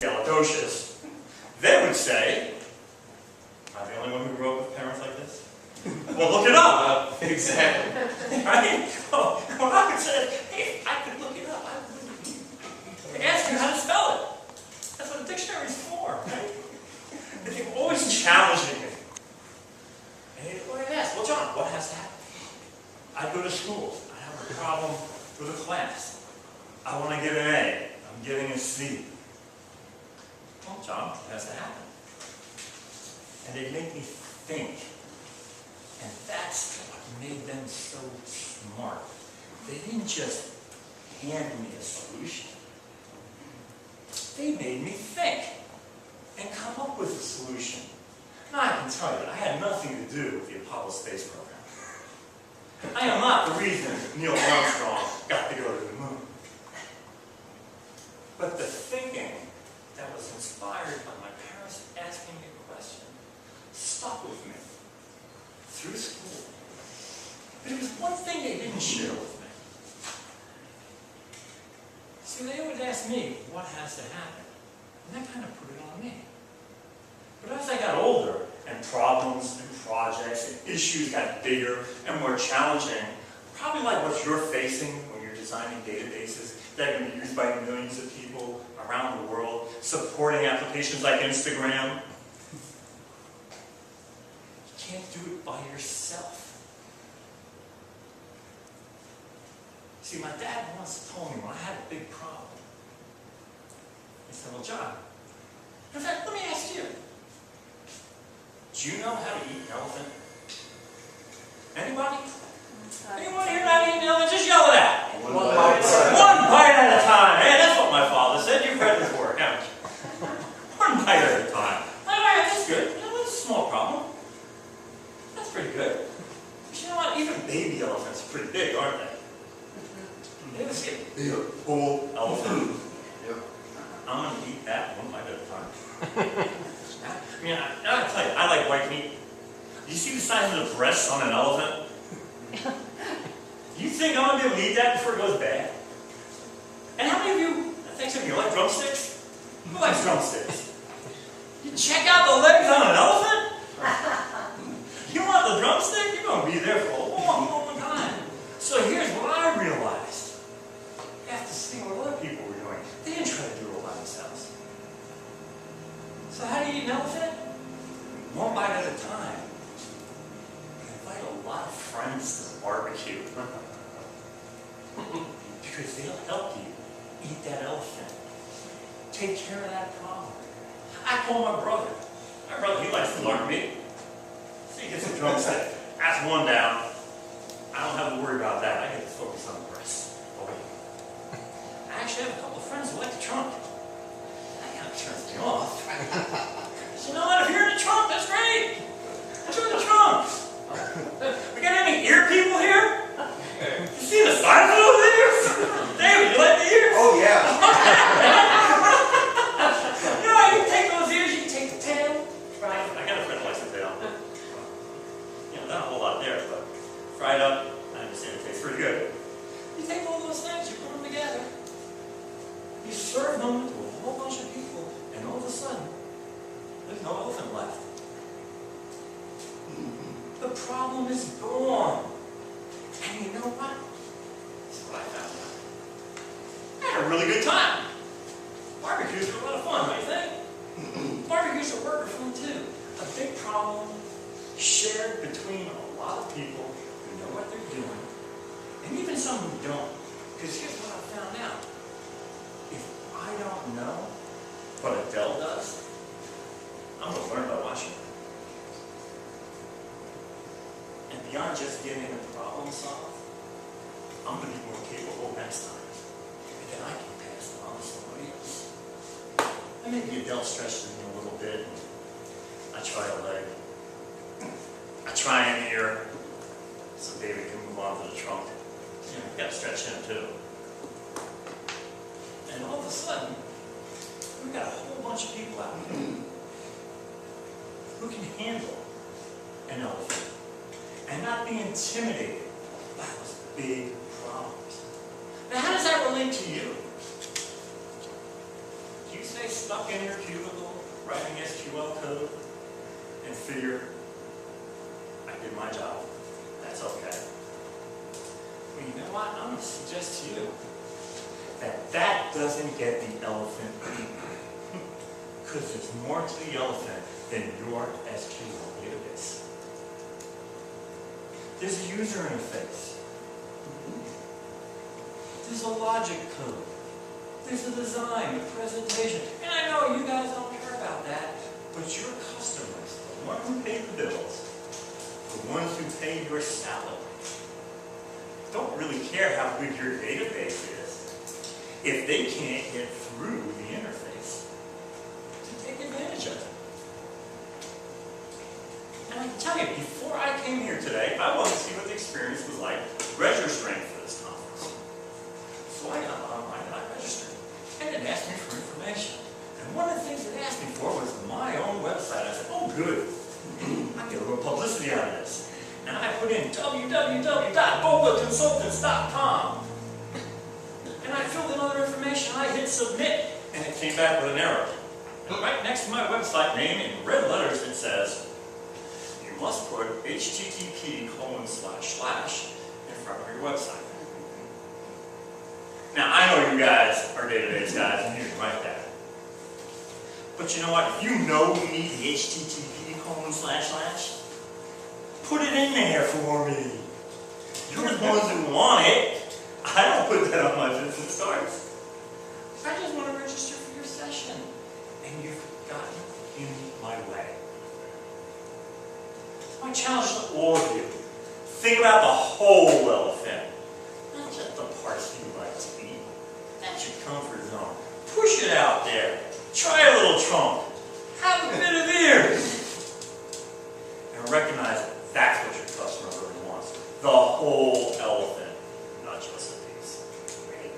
Galactocious, they would say, am I the only one who grew up with parents like this? Well, look it up. Exactly. Right? Well, I would say, hey, if I could look it up, I would ask you how to spell it. That's what a dictionary is for, right? They're always challenging me. And I'd ask, well, John, what has to happen? I go to school. I have a problem with a class. I want to get an A. I'm getting a C. Well, John, what has to happen? And they make me think. And that's what made them so smart. They didn't just hand me a solution. They made me think and come up with a solution. Now, I can tell you, I had nothing to do with the Apollo space program. I am not the reason Neil Armstrong got to go to the moon. But the thinking that was inspired by my parents asking me a question stuck with me through school. But it was one thing they didn't share with me. See, they would ask me, what has to happen? And that kind of put it on me. But as I got older, and problems and projects and issues got bigger and more challenging, probably like what you're facing when you're designing databases that are going to be used by millions of people around the world, supporting applications like Instagram. You can't do it by yourself. See, my dad once told me when I had a big problem, he said, well, John, in fact, let me ask you, do you know how to eat an elephant? Anybody? Anyone here know how to eat an elephant? Just yell it out. One bite. One bite at a time. Hey, that's what my father said. You've read this work, haven't you? One bite at a time. All right, that's good. You know, that's a small problem. That's pretty good. But you know what? Even baby elephants are pretty big, aren't they? They just get big, full elephant. Yep. I'm going to eat that one bite at a time. I mean, I gotta tell you, I like white meat. Do you see the size of the breasts on an elephant? You think I'm going to be able to eat that before it goes bad? And how many of you, thanks to you, like drumsticks? Who likes drumsticks? You check out the legs on an elephant? You want the drumstick? You're going to be there for a long, long time. So here's what I realized. After seeing what other people were doing, they didn't try to do it all by themselves. So how do you eat an elephant? One bite at a time. You invite a lot of friends to the barbecue. Because they'll help you eat that elephant. Take care of that problem. I call my brother. My brother, he likes to learn meat. So he gets a drumstick. That's one down. I don't have to worry about that. I get to focus on the breast. Oh, wait. I actually have a couple of friends who like the trunk. That kind of turns me off. So, you know what? If you're in the trunk, that's great. Enjoy the trunk. We got any ear people here? You see the size of those ears? David, you like the ears? Oh, yeah. You know, you can take those ears, you can take the tail. Right. I got a friend who likes the tail. You know, not a whole lot there, but fried up, I understand it tastes pretty good. You take all those things, you put them together. You serve them to a whole bunch of people, and all of a sudden, there's no elephant left. The problem is gone. And you know what? This is what I found out. I had a really good time. Barbecues are a lot of fun, don't you think? Barbecues are worker fun too. A big problem shared between a lot of people who know what they're doing, and even some who don't. Because here's what I found out. If I don't know what Adele does, I'm going to learn by watching her. And beyond just getting the problem solved, I'm going to be more capable next time. And then I can pass it on to somebody else. And maybe Adele stretches me a little bit. I try a leg. I try an ear. So David can move on to the trunk. You know, got to stretch him too. And all of a sudden, we've got a whole bunch of people out here who can handle an elephant and not be intimidated by those big problems. Now, how does that relate to you? Do you say stuck in your cubicle writing SQL code and figure, I did my job. That's okay. Well, you know what? I'm going to suggest to you that that doesn't get the elephant eaten. Because there's more to the elephant than your SQL database. There's a user interface. There's a logic code. There's a design, a presentation. And I know you guys don't care about that, but your customers, the ones who pay the bills, the ones who pay your salary, don't really care how good your database is if they can't get through the interface to take advantage of it. And I can tell you, before I came here today, I wanted to see what the experience was like registering for this conference. So I got online and I registered. And it asked me for information. And one of the things it asked me for was my own website. I said, oh good, I get a little publicity out of this. And I put in www.bogaconsultants.com. And I filled in other information. I hit submit, and it came back with an error. And right next to my website name in red letters it says, you must put http:// in front of your website. Now, I know you guys are database guys, and you can write that. But you know what? If you know you need the http:// put it in there for me. You're the ones who want it. I don't put that on my business cards. I just want to register for your session. And you've gotten in my way. My challenge to all of you, think about the whole elephant. Not just the parts you like to eat. That's your comfort zone. Push it out there. Try a little trunk. Have a bit of ears. And recognize that's what your customer really wants. The whole elephant, not just a piece. Right?